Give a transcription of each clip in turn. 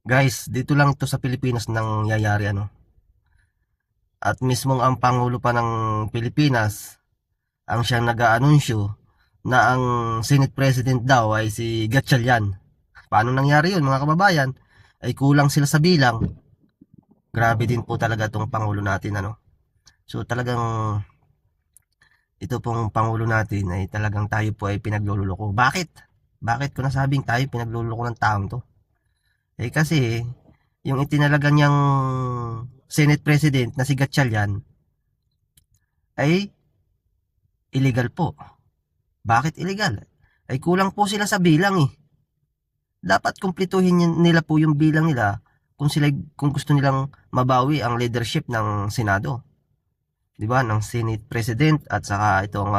Guys, dito lang to sa Pilipinas nangyayari ano. At mismong ang Pangulo pa ng Pilipinas ang siyang nag-aanunsyo na ang Senate President daw ay si Gatchalian. Paano nangyari yun mga kababayan? Ay kulang sila sa bilang. Grabe din po talaga tong Pangulo natin ano. So talagang ito pong Pangulo natin ay talagang tayo po ay pinaglululoko. Bakit? Bakit ko nasabing tayo pinaglululoko ng taong to? Eh kasi yung itinalaga niyang Senate President na si Gatchalian ay illegal po. Bakit illegal? Ay kulang po sila sa bilang eh. Dapat kumpletuhin nila po yung bilang nila kung gusto nilang mabawi ang leadership ng Senado. 'Di ba? Ng Senate President at saka itong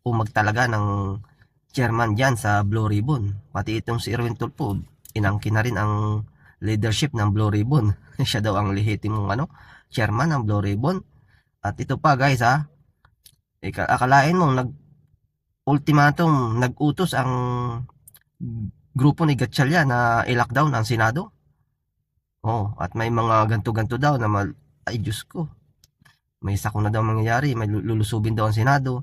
umag talaga ng chairman diyan sa Blue Ribbon. Pati itong si Erwin Tulfo, inangkin na rin ang leadership ng Blue Ribbon. Siya daw ang lehitimong chairman ng Blue Ribbon. At ito pa guys akalain mong ultimatum nag-utos ang grupo ni Gatchalian na i-lockdown ang Senado. Oh, at may mga ganto-ganto daw na ay Diyos ko. May sakuna daw mangyayari, may lulusubin daw ang Senado.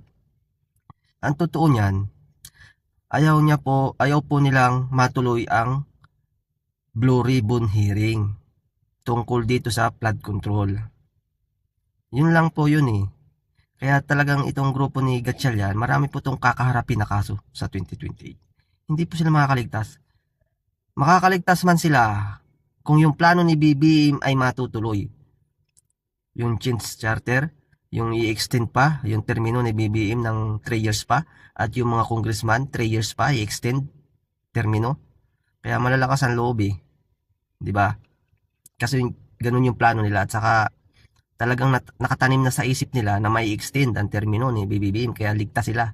Ang totoo niyan, ayaw po nilang matuloy ang Blue Ribbon hearing tungkol dito sa flood control. Yun lang po yun eh. Kaya talagang itong grupo ni Gatchalian, marami po itong kakaharapin na kaso sa 2028. Hindi po sila makakaligtas. Makakaligtas man sila kung yung plano ni BBM ay matutuloy. Yung change charter, yung i-extend pa, yung termino ni BBM ng 3 years pa, at yung mga congressman, 3 years pa, i-extend termino. Kaya malalakas ang loob eh. 'Di ba? Kasi ganun yung plano nila at saka talagang nakatanim na sa isip nila na may extend ang termino ni BBM kaya ligtas sila.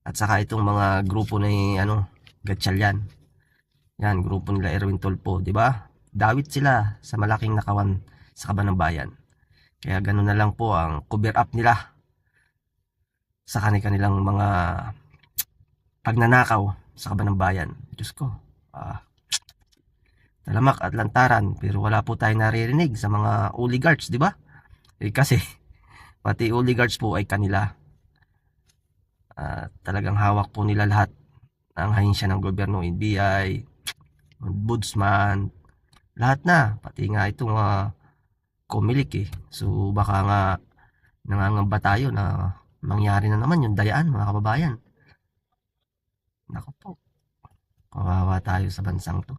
At saka itong mga grupo ni Gatchalian. Yan, grupo nila Erwin Tulfo, 'di ba? Dawit sila sa malaking nakawan sa kaban ng bayan. Kaya ganun na lang po ang cover up nila sa kanilang mga pagnanakaw sa kaban ng bayan. Diyos ko. Talamak at lantaran pero wala po tayong naririnig sa mga oligarchs, 'di ba? Kasi pati oligarchs po ay kanila. Talagang hawak po nila lahat ng ahensya ng gobyerno, NBI, ombudsman, lahat na, pati nga itong Comelec eh. So baka nga nangangamba tayo na mangyari na naman yung dayaan mga kababayan. Nako po, kawawa tayo sa bansang to.